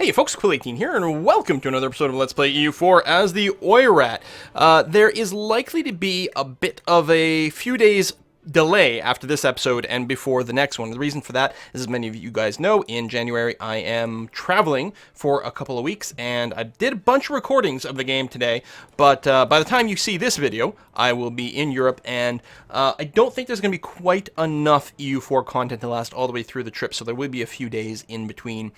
Hey folks, Quill18 here, and welcome to another episode of Let's Play EU4 as the Oirat. There is likely to be a bit of a few days delay after this episode and before the next one. The reason for that is, as many of you guys know, in January I am traveling for a couple of weeks, and I did a bunch of recordings of the game today, but by the time you see this video, I will be in Europe, and I don't think there's going to be quite enough EU4 content to last all the way through the trip, so there will be a few days in between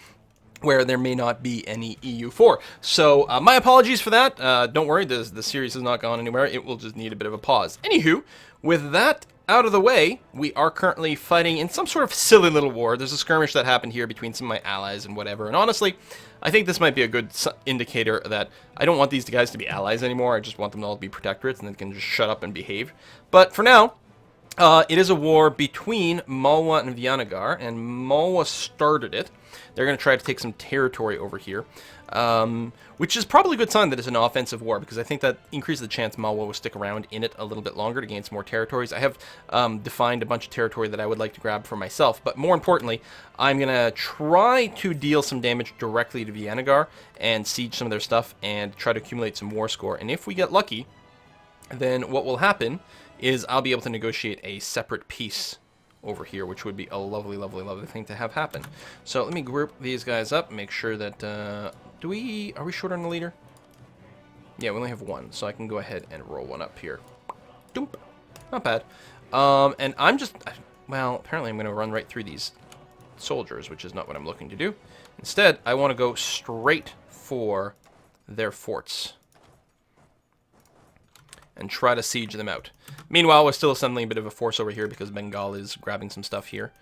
where there may not be any EU4. So my apologies for that. Don't worry, the series has not gone anywhere. It will just need a bit of a pause. Anywho, with that out of the way, we are currently fighting in some sort of silly little war. There's a skirmish that happened here between some of my allies and whatever. And honestly, I think this might be a good indicator that I don't want these guys to be allies anymore. I just want them to all be protectorates and they can just shut up and behave. But for now, it is a war between Malwa and Vianagar, and Malwa started it. They're going to try to take some territory over here, which is probably a good sign that it's an offensive war, because I think that increases the chance Malwa will stick around in it a little bit longer to gain some more territories. I have defined a bunch of territory that I would like to grab for myself, but more importantly, I'm going to try to deal some damage directly to Vianagar and siege some of their stuff and try to accumulate some war score. And if we get lucky, then what will happen is I'll be able to negotiate a separate peace over here, which would be a lovely, lovely, lovely thing to have happen. So let me group these guys up, make sure that, are we short on the leader? Yeah, we only have one, so I can go ahead and roll one up here. Doomp. Not bad. And I'm just, well, apparently I'm going to run right through these soldiers, which is not what I'm looking to do. Instead, I want to go straight for their forts and try to siege them out. Meanwhile, we're still assembling a bit of a force over here because Bengal is grabbing some stuff here.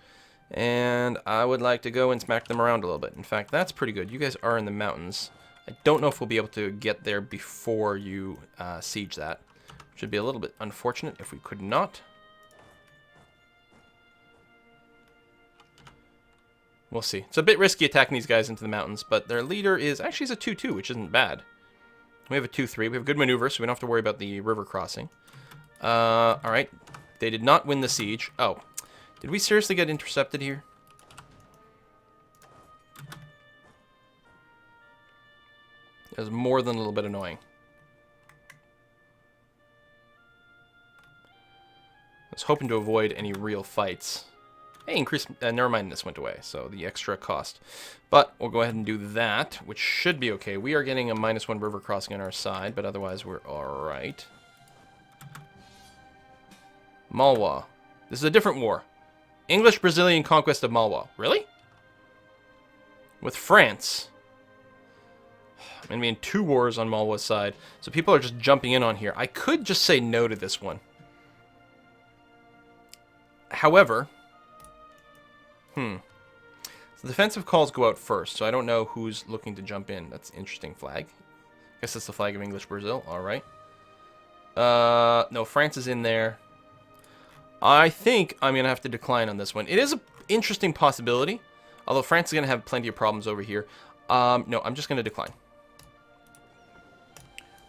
And I would like to go and smack them around a little bit. In fact, that's pretty good. You guys are in the mountains. I don't know if we'll be able to get there before you siege that. Which would be a little bit unfortunate if we could not. We'll see. It's a bit risky attacking these guys into the mountains, but their leader is actually a 2-2, which isn't bad. We have a 2-3. We have good maneuver, so we don't have to worry about the river crossing. Alright. They did not win the siege. Oh. Did we seriously get intercepted here? It was more than a little bit annoying. I was hoping to avoid any real fights. Hey, increase. Never mind, this went away, so the extra cost. But we'll go ahead and do that, which should be okay. We are getting a -1 river crossing on our side, but otherwise we're alright. Malwa. This is a different war. English-Brazilian conquest of Malwa. Really? With France. I'm going to be in 2 wars on Malwa's side, so people are just jumping in on here. I could just say no to this one. However... So defensive calls go out first, so I don't know who's looking to jump in. That's an interesting flag. Guess that's the flag of English Brazil. Alright. No, France is in there. I think I'm going to have to decline on this one. It is an interesting possibility, although France is going to have plenty of problems over here. No, I'm just going to decline.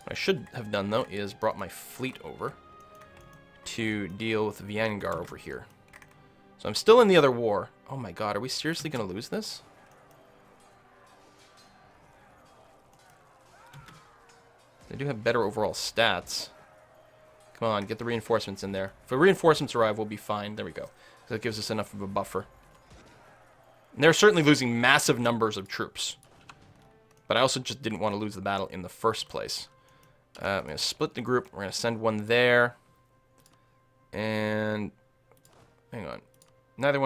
What I should have done, though, is brought my fleet over to deal with Vianagar over here. So I'm still in the other war. Oh my god, are we seriously going to lose this? They do have better overall stats. Come on, get the reinforcements in there. If the reinforcements arrive, we'll be fine. There we go. That gives us enough of a buffer. And they're certainly losing massive numbers of troops. But I also just didn't want to lose the battle in the first place. I'm going to split the group. We're going to send one there. And... hang on. None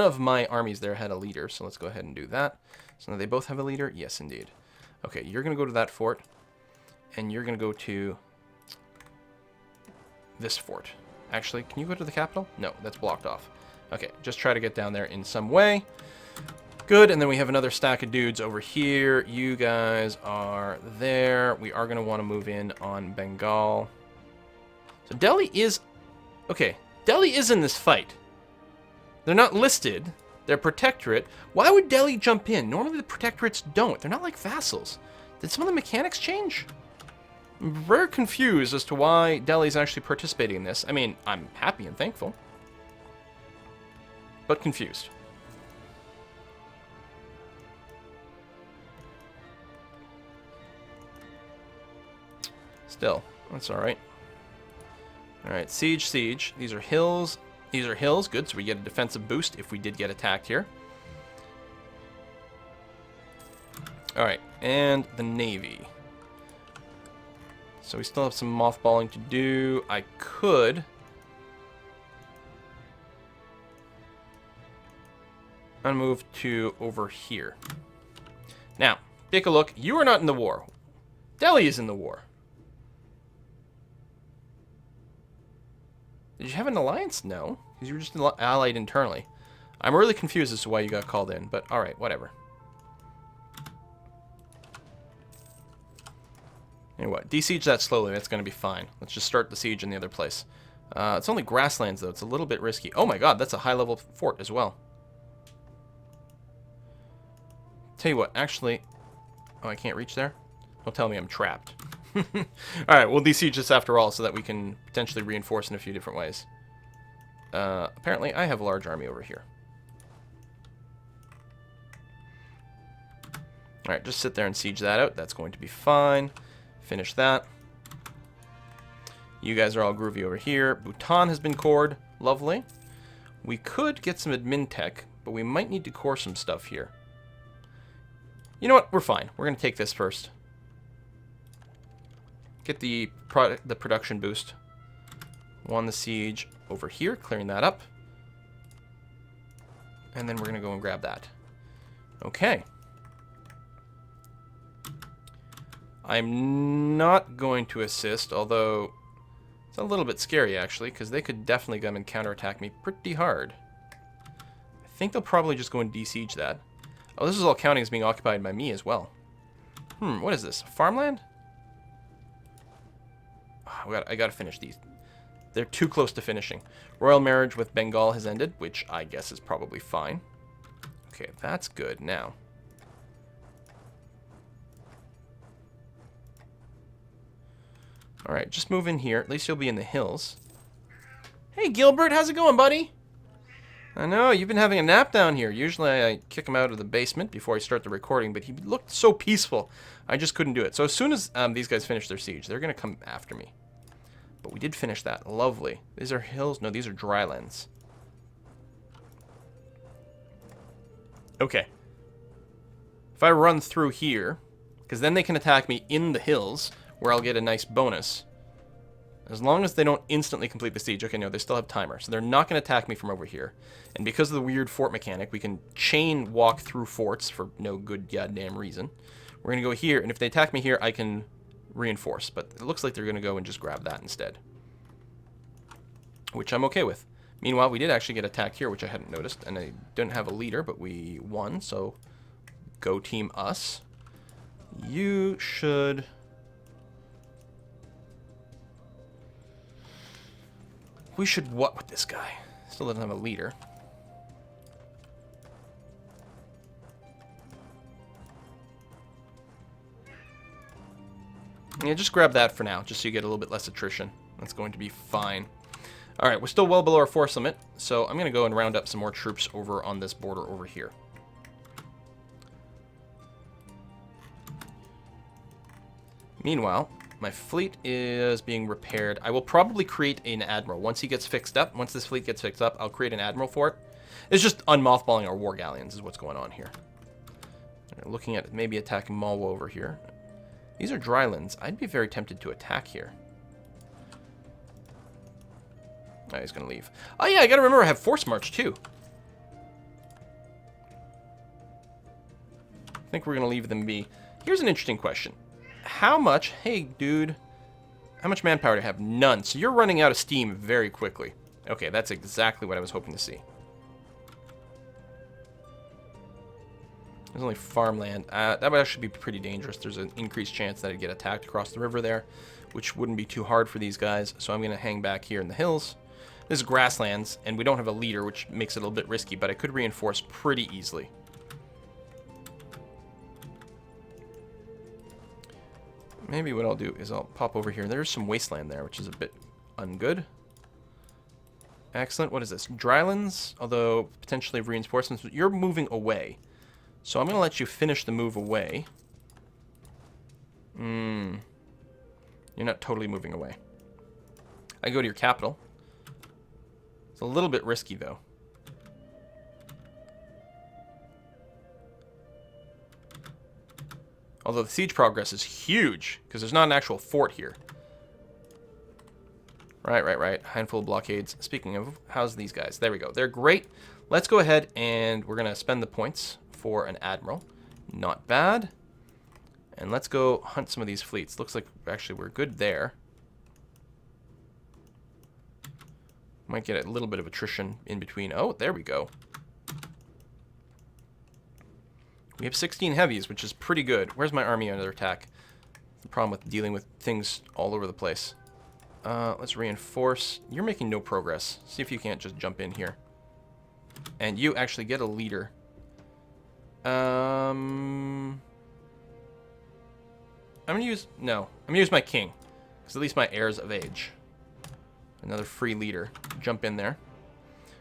of my armies there had a leader, so let's go ahead and do that. So now they both have a leader? Yes, indeed. Okay, you're going to go to that fort, and you're going to go to this fort. Actually, can you go to the capital? No, that's blocked off. Okay, just try to get down there in some way. Good, and then we have another stack of dudes over here. You guys are there. We are going to want to move in on Bengal. So Delhi is... okay. Delhi is in this fight. They're not listed. They're protectorate. Why would Delhi jump in? Normally the protectorates don't. They're not like vassals. Did some of the mechanics change? I'm very confused as to why Delhi's actually participating in this. I mean, I'm happy and thankful, but confused. Still, that's all right. All right, siege, siege. These are hills. These are hills. Good, so we get a defensive boost if we did get attacked here. All right, and the Navy. So we still have some mothballing to do. I could... I'm gonna move to over here. Now, take a look. You are not in the war. Delhi is in the war. Did you have an alliance? No, because you were just allied internally. I'm really confused as to why you got called in, but all right, whatever. Anyway, what? De-siege that slowly. That's going to be fine. Let's just start the siege in the other place. It's only grasslands, though. It's a little bit risky. Oh my god, that's a high-level fort as well. Tell you what, actually... Oh, I can't reach there? Don't tell me I'm trapped. Alright, we'll de-siege this after all so that we can potentially reinforce in a few different ways. Apparently, I have a large army over here. Alright, just sit there and siege that out. That's going to be fine. Finish that. You guys are all groovy over here. Bhutan has been cored. Lovely. We could get some admin tech, but we might need to core some stuff here. You know what? We're fine. We're going to take this first. Get the production boost. Won the siege over here, clearing that up. And then we're going to go and grab that. Okay. I'm not going to assist, although it's a little bit scary, actually, because they could definitely come and counterattack me pretty hard. I think they'll probably just go and de-siege that. Oh, this is all counting as being occupied by me as well. What is this? Farmland? Oh, I gotta finish these. They're too close to finishing. Royal marriage with Bengal has ended, which I guess is probably fine. Okay, that's good. Now... Alright, just move in here. At least you'll be in the hills. Hey, Gilbert, how's it going, buddy? I know, you've been having a nap down here. Usually I kick him out of the basement before I start the recording, but he looked so peaceful. I just couldn't do it. So as soon as these guys finish their siege, they're going to come after me. But we did finish that. Lovely. These are hills? No, these are drylands. Okay. If I run through here, because then they can attack me in the hills, where I'll get a nice bonus. As long as they don't instantly complete the siege. Okay, no, they still have timer. So they're not going to attack me from over here. And because of the weird fort mechanic, we can chain walk through forts for no good goddamn reason. We're going to go here, and if they attack me here, I can reinforce. But it looks like they're going to go and just grab that instead. Which I'm okay with. Meanwhile, we did actually get attacked here, which I hadn't noticed. And I didn't have a leader, but we won. So, go team us. You should... We should what with this guy? Still doesn't have a leader. Yeah, just grab that for now, just so you get a little bit less attrition. That's going to be fine. Alright, we're still well below our force limit, so I'm going to go and round up some more troops over on this border over here. Meanwhile... My fleet is being repaired. I will probably create an admiral. Once he gets fixed up, once this fleet gets fixed up, I'll create an admiral for it. It's just unmothballing our war galleons is what's going on here. They're looking at maybe attacking Malwa over here. These are drylands. I'd be very tempted to attack here. Oh, he's going to leave. Oh yeah, I got to remember I have force march too. I think we're going to leave them be. Here's an interesting question. How much... Hey, dude. How much manpower do you have? None. So you're running out of steam very quickly. Okay, that's exactly what I was hoping to see. There's only farmland. That would actually be pretty dangerous. There's an increased chance that I'd get attacked across the river there, which wouldn't be too hard for these guys. So I'm going to hang back here in the hills. This is grasslands, and we don't have a leader, which makes it a little bit risky, but I could reinforce pretty easily. Maybe what I'll do is I'll pop over here. There's some wasteland there, which is a bit ungood. Excellent. What is this? Drylands, although potentially reinforcements. You're moving away. So I'm going to let you finish the move away. You You're not totally moving away. I go to your capital. It's a little bit risky, though. Although the siege progress is huge, because there's not an actual fort here. Right. Handful of blockades. Speaking of, how's these guys? There we go. They're great. Let's go ahead and we're going to spend the points for an admiral. Not bad. And let's go hunt some of these fleets. Looks like actually we're good there. Might get a little bit of attrition in between. Oh, there we go. We have 16 heavies, which is pretty good. Where's my army under attack? The problem with dealing with things all over the place. Let's reinforce. You're making no progress. See if you can't just jump in here. And you actually get a leader. I'm going to use... No. I'm going to use my king. Because at least my heir's of age. Another free leader. Jump in there.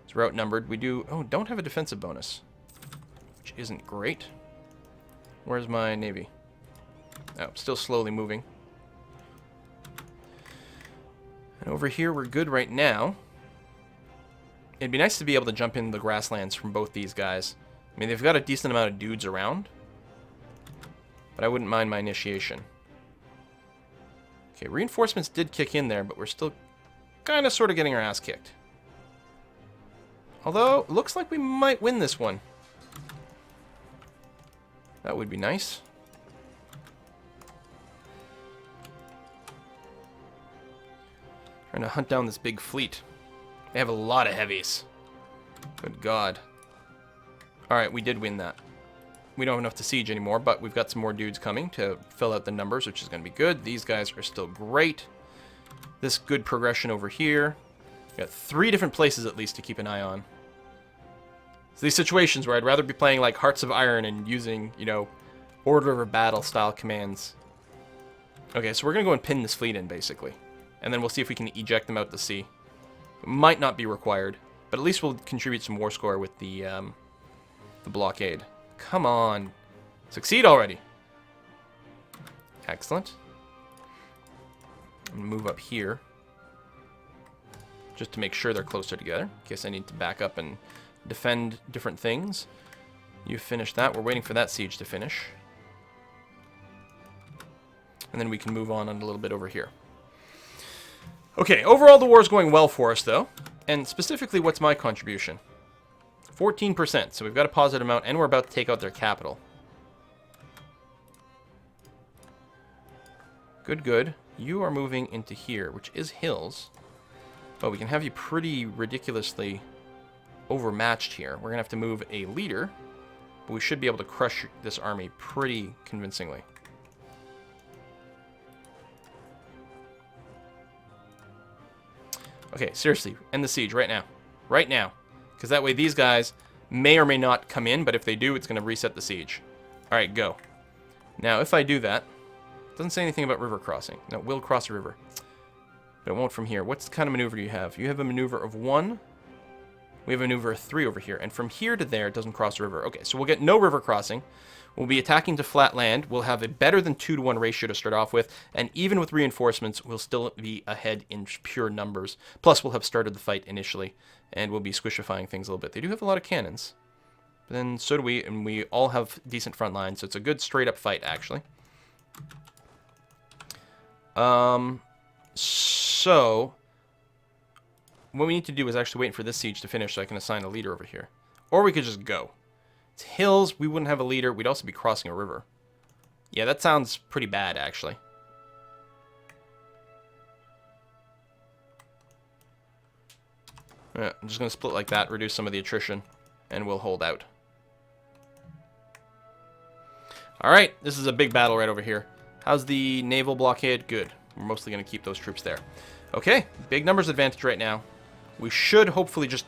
So we're outnumbered. We do... Oh, don't have a defensive bonus. Which isn't great. Where's my navy? Oh, still slowly moving. And over here, we're good right now. It'd be nice to be able to jump in the grasslands from both these guys. I mean, they've got a decent amount of dudes around. But I wouldn't mind my initiation. Okay, reinforcements did kick in there, but we're still kind of sort of getting our ass kicked. Although, looks like we might win this one. That would be nice. Trying to hunt down this big fleet. They have a lot of heavies. Good God. Alright, we did win that. We don't have enough to siege anymore, but we've got some more dudes coming to fill out the numbers, which is going to be good. These guys are still great. This good progression over here. We've got 3 different places at least to keep an eye on. So these situations where I'd rather be playing like Hearts of Iron and using, you know, order of battle style commands. Okay, so we're going to go and pin this fleet in, basically. And then we'll see if we can eject them out to sea. It might not be required, but at least we'll contribute some war score with the blockade. Come on. Succeed already. Excellent. I'm going to move up here. Just to make sure they're closer together. In case I need to back up and defend different things. You finished that. We're waiting for that siege to finish. And then we can move on a little bit over here. Okay, overall the war is going well for us, though. And specifically, what's my contribution? 14%, so we've got a positive amount, and we're about to take out their capital. Good, good. You are moving into here, which is hills. But we can have you pretty ridiculously overmatched here. We're going to have to move a leader, but we should be able to crush this army pretty convincingly. Okay, seriously, end the siege right now. Right now. Because that way these guys may or may not come in, but if they do, it's going to reset the siege. Alright, go. Now, if I do that, it doesn't say anything about river crossing. No, it will cross a river. But it won't from here. What kind of maneuver do you have? You have a maneuver of 1. We have a maneuver of 3 over here. And from here to there, it doesn't cross a river. Okay, so we'll get no river crossing. We'll be attacking to flat land. We'll have a better than 2-to-1 ratio to start off with. And even with reinforcements, we'll still be ahead in pure numbers. Plus, we'll have started the fight initially. And we'll be squishifying things a little bit. They do have a lot of cannons. But then so do we. And we all have decent front lines. So it's a good straight-up fight, actually. So what we need to do is actually wait for this siege to finish so I can assign a leader over here. Or we could just go. It's hills. We wouldn't have a leader. We'd also be crossing a river. Yeah, that sounds pretty bad, actually. Yeah, I'm just going to split like that, reduce some of the attrition, and we'll hold out. Alright, this is a big battle right over here. How's the naval blockade? Good. We're mostly going to keep those troops there. Okay, big numbers advantage right now. We should hopefully just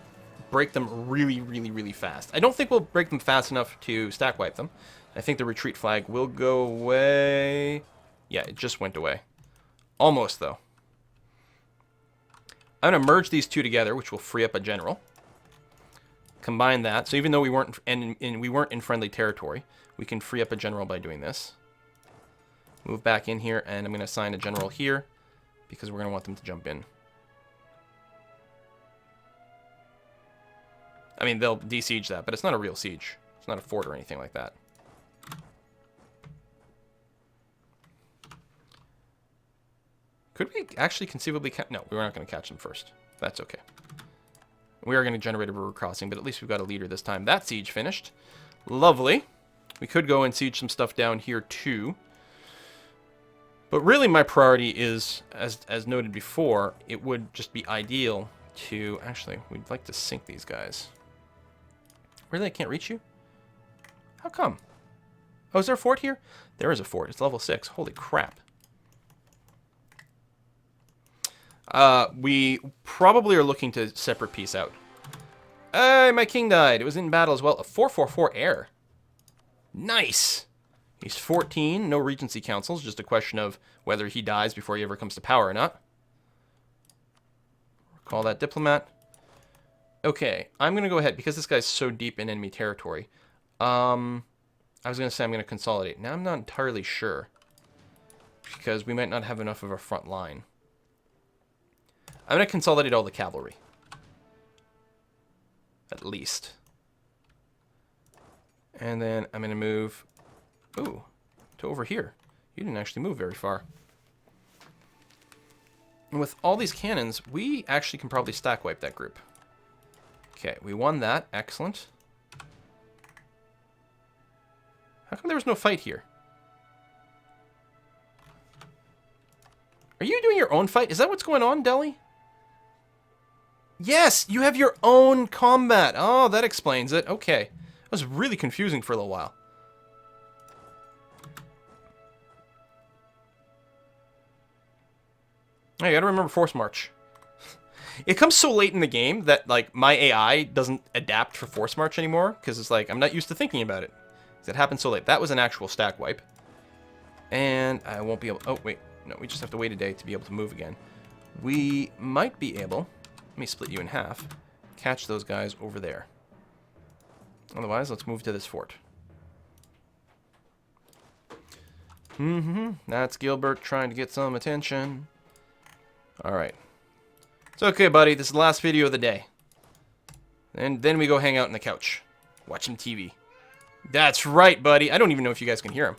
break them really, really, really fast. I don't think we'll break them fast enough to stack wipe them. I think the retreat flag will go away. Yeah, it just went away. Almost, though. I'm going to merge these two together, which will free up a general. Combine that. So even though we weren't in friendly territory, we can free up a general by doing this. Move back in here, and I'm going to assign a general here. because we're going to want them to jump in. I mean, they'll de-siege that, but it's not a real siege. It's not a fort or anything like that. Could we actually conceivably catch... No, we're not going to catch them first. That's okay. We are going to generate a river crossing, but at least we've got a leader this time. That siege finished. Lovely. We could go and siege some stuff down here too. But really my priority is, as noted before, it would just be ideal to... Actually, we'd like to sink these guys. Really? I can't reach you? How come? Oh, is there a fort here? There is a fort. It's level 6. Holy crap. We probably are looking to separate peace out. Hey, my king died. It was in battle as well. A 444 heir. Nice. He's 14. No regency councils. Just a question of whether he dies before he ever comes to power or not. Call that diplomat. Okay, I'm going to go ahead, because this guy's so deep in enemy territory. I was going to say I'm going to consolidate. Now I'm not entirely sure, because we might not have enough of a front line. I'm going to consolidate all the cavalry. At least. And then I'm going to move... Ooh, to over here. You didn't actually move very far. And with all these cannons, we actually can probably stack wipe that group. Okay, we won that. Excellent. How come there was no fight here? Are you doing your own fight? Is that what's going on, Delhi? Yes, you have your own combat. Oh, that explains it. Okay. That was really confusing for a little while. Oh, you gotta remember Force March. It comes so late in the game that, like, my AI doesn't adapt for Force March anymore, because it's like, I'm not used to thinking about it. It happened so late. That was an actual stack wipe. And I won't be able... Oh, wait. No, we just have to wait a day to be able to move again. We might be able... Let me split you in half. Catch those guys over there. Otherwise, let's move to this fort. That's Gilbert trying to get some attention. Alright. It's okay, buddy. This is the last video of the day. And then we go hang out on the couch. Watch some TV. That's right, buddy. I don't even know if you guys can hear him.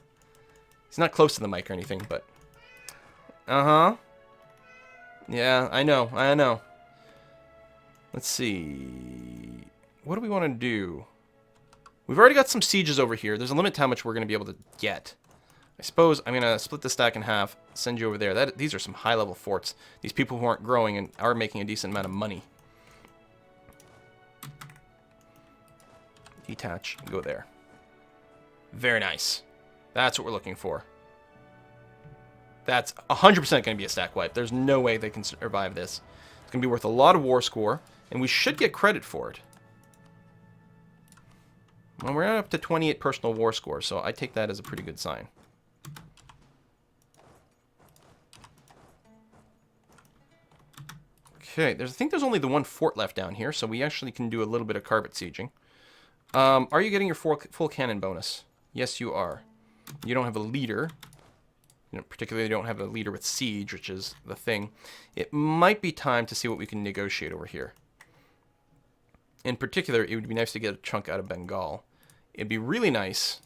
He's not close to the mic or anything, but... Uh-huh. Yeah, I know. Let's see... What do we want to do? We've already got some sieges over here. There's a limit to how much we're going to be able to get. I suppose I'm going to split the stack in half, send you over there. These are some high-level forts. These people who aren't growing and are making a decent amount of money. Detach, go there. Very nice. That's what we're looking for. That's 100% going to be a stack wipe. There's no way they can survive this. It's going to be worth a lot of war score, and we should get credit for it. Well, we're up to 28 personal war score, so I take that as a pretty good sign. Okay, I think there's only the one fort left down here, so we actually can do a little bit of carpet sieging. Are you getting your full cannon bonus? Yes, you are. You don't have a leader. You know, particularly you don't have a leader with siege, which is the thing. It might be time to see what we can negotiate over here. In particular, it would be nice to get a chunk out of Bengal. It'd be really nice.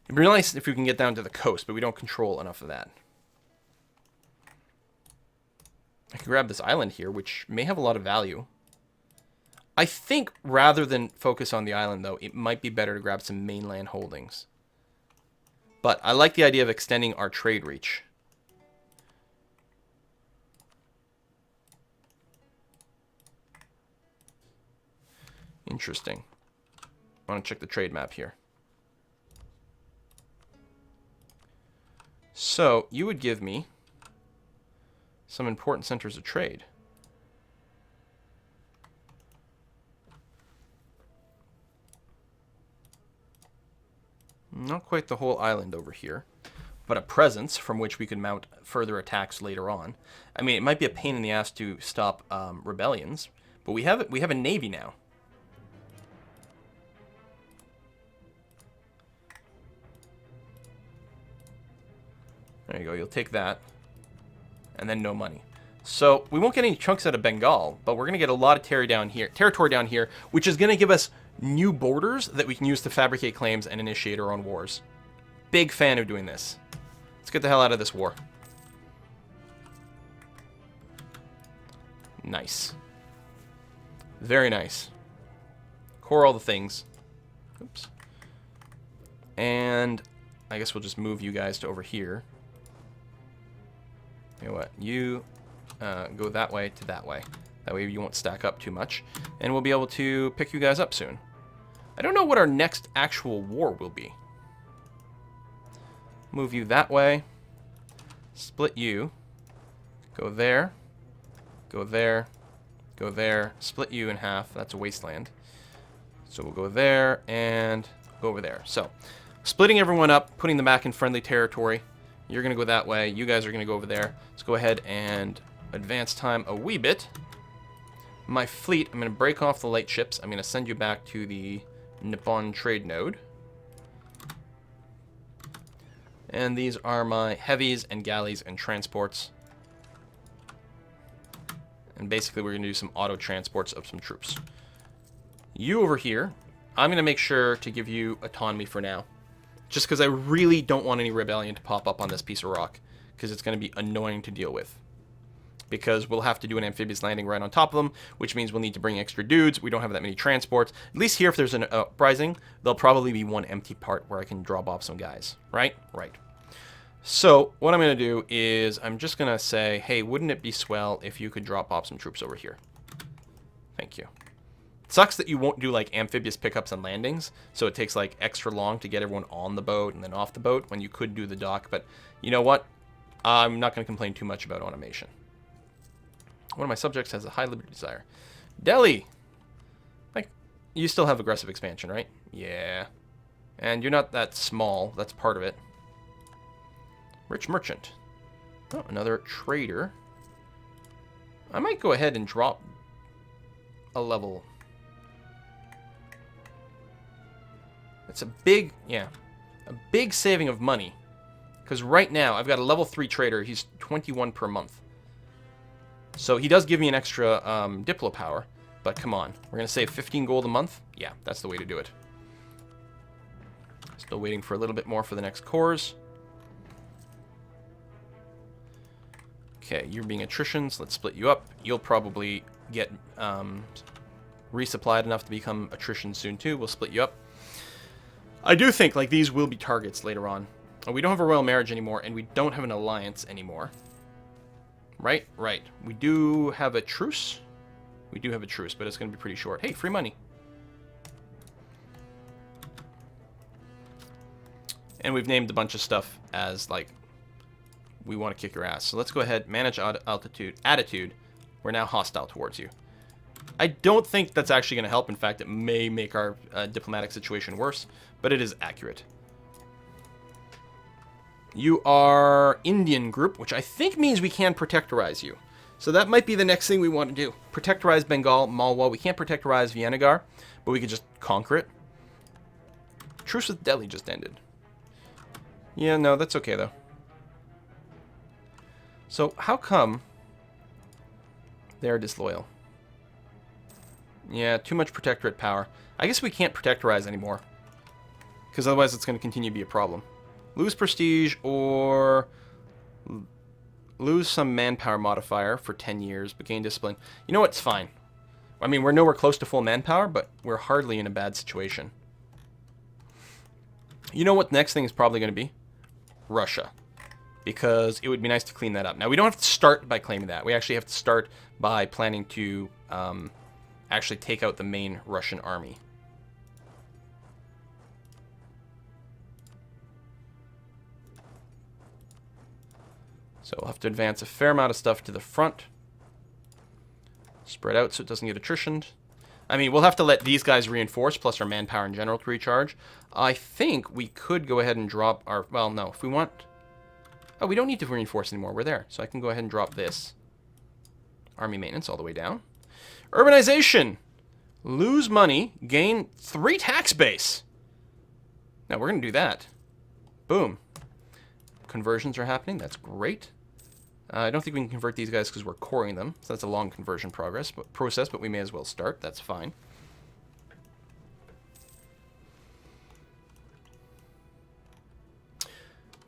It'd be really nice if we can get down to the coast, but we don't control enough of that. I can grab this island here, which may have a lot of value. I think rather than focus on the island, though, it might be better to grab some mainland holdings. But I like the idea of extending our trade reach. Interesting. I want to check the trade map here. So, you would give me some important centers of trade. Not quite the whole island over here, but a presence from which we could mount further attacks later on. I mean, it might be a pain in the ass to stop rebellions, but we have a navy now. There you go. You'll take that. And then no money. So we won't get any chunks out of Bengal, but we're going to get a lot of territory down here, which is going to give us new borders that we can use to fabricate claims and initiate our own wars. Big fan of doing this. Let's get the hell out of this war. Nice. Very nice. Core all the things. Oops. And I guess we'll just move you guys to over here. You know what? You go that way to that way. That way you won't stack up too much. And we'll be able to pick you guys up soon. I don't know what our next actual war will be. Move you that way. Split you. Go there. Go there. Go there. Split you in half. That's a wasteland. So we'll go there and go over there. So, splitting everyone up, putting them back in friendly territory. You're going to go that way. You guys are going to go over there. Let's go ahead and advance time a wee bit. My fleet, I'm going to break off the light ships. I'm going to send you back to the Nippon trade node. And these are my heavies and galleys and transports. And basically we're going to do some auto transports of some troops. You over here, I'm going to make sure to give you autonomy for now. Just because I really don't want any rebellion to pop up on this piece of rock. Because it's going to be annoying to deal with. Because we'll have to do an amphibious landing right on top of them, which means we'll need to bring extra dudes. We don't have that many transports. At least here, if there's an uprising, there'll probably be one empty part where I can drop off some guys. Right? Right. So, what I'm going to do is I'm just going to say, hey, wouldn't it be swell if you could drop off some troops over here? Thank you. It sucks that you won't do, like, amphibious pickups and landings, so it takes, like, extra long to get everyone on the boat and then off the boat when you could do the dock. But you know what? I'm not going to complain too much about automation. One of my subjects has a high liberty desire. Delhi! Like, you still have aggressive expansion, right? Yeah. And you're not that small. That's part of it. Rich merchant. Oh, another trader. I might go ahead and drop a level. It's a big, yeah, a big saving of money. Because right now, I've got a level 3 trader. He's 21 per month. So he does give me an extra Diplo power. But come on. We're going to save 15 gold a month? Yeah, that's the way to do it. Still waiting for a little bit more for the next cores. Okay, you're being attritions. Let's split you up. You'll probably get resupplied enough to become attrition soon too. We'll split you up. I do think like these will be targets later on. We don't have a royal marriage anymore, and we don't have an alliance anymore. Right? Right. We do have a truce. We do have a truce, but it's going to be pretty short. Hey, free money. And we've named a bunch of stuff as, like, we want to kick your ass. So let's go ahead, manage attitude. We're now hostile towards you. I don't think that's actually going to help. In fact, it may make our diplomatic situation worse, but it is accurate. You are Indian group, which I think means we can protectorize you. So that might be the next thing we want to do. Protectorize Bengal, Malwa. We can't protectorize Viennagar, but we could just conquer it. Truce with Delhi just ended. Yeah, no, that's okay, though. So, how come they're disloyal? Yeah, too much protectorate power. I guess we can't protectorize anymore. Because otherwise it's going to continue to be a problem. Lose prestige or lose some manpower modifier for 10 years, but gain discipline. You know what? It's fine. I mean, we're nowhere close to full manpower, but we're hardly in a bad situation. You know what the next thing is probably going to be? Russia. Because it would be nice to clean that up. Now, we don't have to start by claiming that. We actually have to start by planning to actually take out the main Russian army. So we'll have to advance a fair amount of stuff to the front. Spread out so it doesn't get attritioned. I mean, we'll have to let these guys reinforce, plus our manpower in general to recharge. I think we could go ahead and drop our... Well, no, if we want... Oh, we don't need to reinforce anymore. We're there. So I can go ahead and drop this. Army maintenance all the way down. Urbanization. Lose money. Gain 3 tax base. Now, we're going to do that. Boom. conversions are happening. That's great. I don't think we can convert these guys because we're coring them. So that's a long conversion process, but we may as well start. That's fine.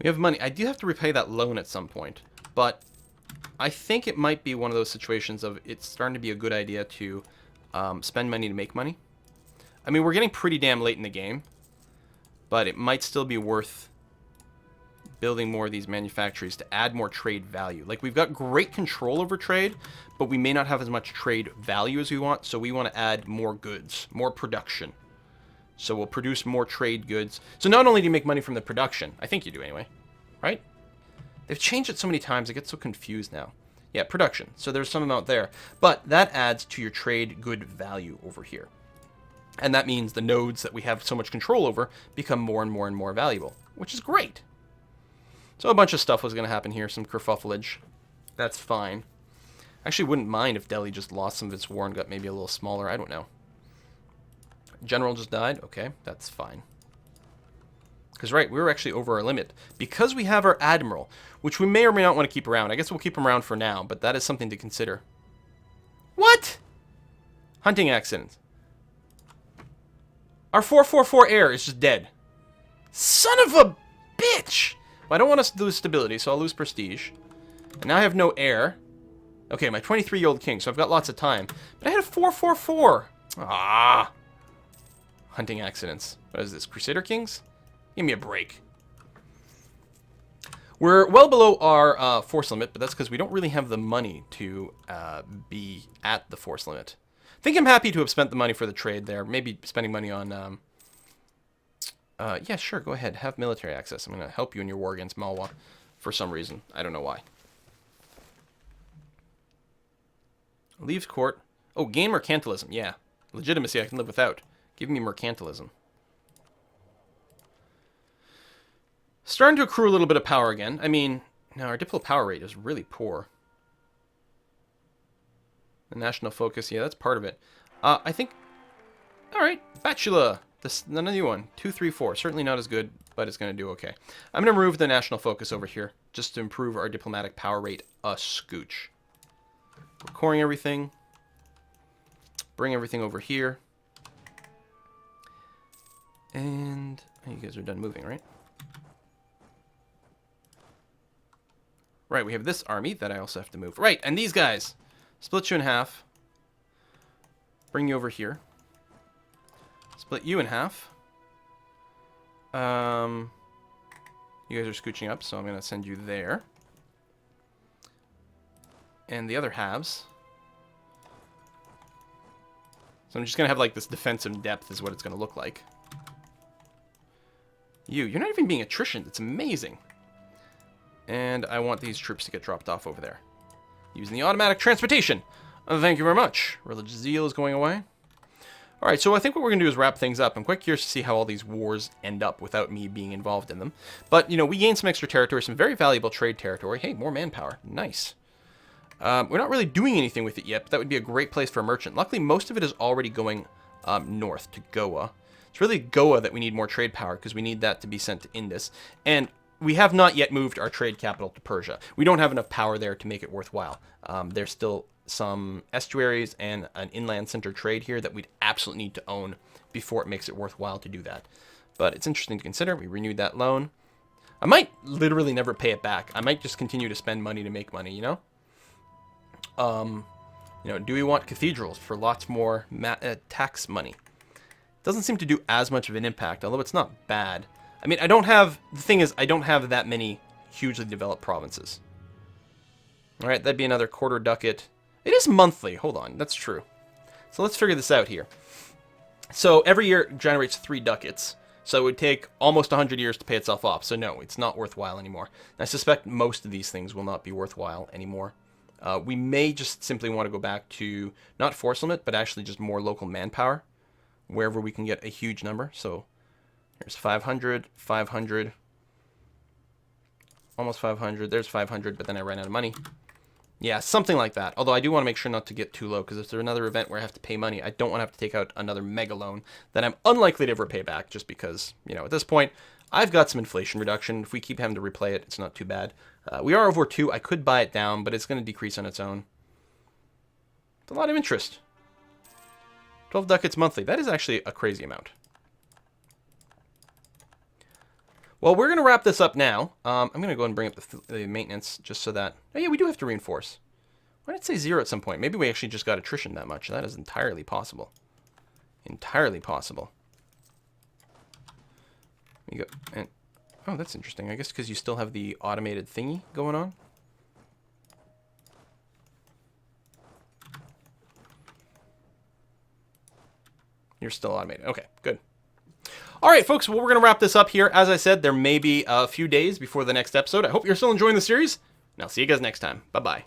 We have money. I do have to repay that loan at some point, but I think it might be one of those situations of it's starting to be a good idea to spend money to make money. I mean, we're getting pretty damn late in the game, but it might still be worth building more of these manufactories to add more trade value. Like, we've got great control over trade, but we may not have as much trade value as we want, so we want to add more goods, more production. So we'll produce more trade goods. So not only do you make money from the production, I think you do anyway, right? They've changed it so many times, I get so confused now. Yeah, production. So there's some amount there. But that adds to your trade good value over here. And that means the nodes that we have so much control over become more and more and more valuable, which is great. So a bunch of stuff was going to happen here, some kerfuffleage. That's fine. Actually wouldn't mind if Delhi just lost some of its war and got maybe a little smaller. I don't know. General just died. Okay, that's fine. Because, right, we were actually over our limit. Because we have our admiral, which we may or may not want to keep around. I guess we'll keep him around for now, but that is something to consider. What? Hunting accident. Our 444 heir is just dead. Son of a bitch! Well, I don't want us to lose stability, so I'll lose prestige. And now I have no heir. Okay, my 23-year-old king, so I've got lots of time. But I had a 444. Ah. Hunting accidents. What is this, Crusader Kings? Give me a break. We're well below our force limit, but that's because we don't really have the money to be at the force limit. I think I'm happy to have spent the money for the trade there. Maybe spending money on... yeah, sure, go ahead. Have military access. I'm going to help you in your war against Malwa for some reason. I don't know why. Leaves court. Oh, gain mercantilism. Yeah. Legitimacy I can live without. Give me mercantilism. Starting to accrue a little bit of power again. I mean, now our diplo power rate is really poor. The national focus, yeah, that's part of it. I think... Alright, Bachelor. Another one. 2, 3, 4. Certainly not as good, but it's going to do okay. I'm going to remove the national focus over here, just to improve our diplomatic power rate a scooch. We're coring everything. Bring everything over here. And you guys are done moving, right? Right, we have this army that I also have to move. Right, and these guys. Split you in half. Bring you over here. Split you in half. You guys are scooching up, so I'm going to send you there. And the other halves. So I'm just going to have like this defensive depth is what it's going to look like. You're not even being attrition. It's amazing. And I want these troops to get dropped off over there. Using the automatic transportation. Thank you very much. Religious zeal is going away. Alright, so I think what we're going to do is wrap things up. I'm quite curious to see how all these wars end up without me being involved in them. But, you know, we gained some extra territory, some very valuable trade territory. Hey, more manpower. Nice. We're not really doing anything with it yet, but that would be a great place for a merchant. Luckily, most of it is already going north to Goa. It's really Goa that we need more trade power because we need that to be sent to Indus. And we have not yet moved our trade capital to Persia. We don't have enough power there to make it worthwhile. There's still some estuaries and an inland center trade here that we'd absolutely need to own before it makes it worthwhile to do that. But it's interesting to consider. We renewed that loan. I might literally never pay it back. I might just continue to spend money to make money, you know? You know, do we want cathedrals for lots more tax money? Doesn't seem to do as much of an impact, although it's not bad. I mean, the thing is, I don't have that many hugely developed provinces. All right, that'd be another quarter ducat. It is monthly. Hold on, that's true. So let's figure this out here. So every year it generates 3 ducats. So it would take almost 100 years to pay itself off. So no, it's not worthwhile anymore. And I suspect most of these things will not be worthwhile anymore. We may just simply want to go back to, not force limit, but actually just more local manpower, wherever we can get a huge number. So here's 500, 500, almost 500. There's 500, but then I ran out of money. Yeah, something like that. Although I do want to make sure not to get too low, because if there's another event where I have to pay money, I don't want to have to take out another mega loan that I'm unlikely to ever pay back, just because, you know, at this point, I've got some inflation reduction. If we keep having to replay it, it's not too bad. We are over 2. I could buy it down, but it's going to decrease on its own. It's a lot of interest. 12 ducats monthly. That is actually a crazy amount. Well, we're going to wrap this up now. I'm going to go and bring up the maintenance just so that... Oh, yeah, we do have to reinforce. Why did it say 0 at some point? Maybe we actually just got attrition that much. That is entirely possible. Entirely possible. You go... And, oh, that's interesting. I guess because you still have the automated thingy going on. You're still automated. Okay, good. All right, folks, well, we're going to wrap this up here. As I said, there may be a few days before the next episode. I hope you're still enjoying the series, and I'll see you guys next time. Bye-bye.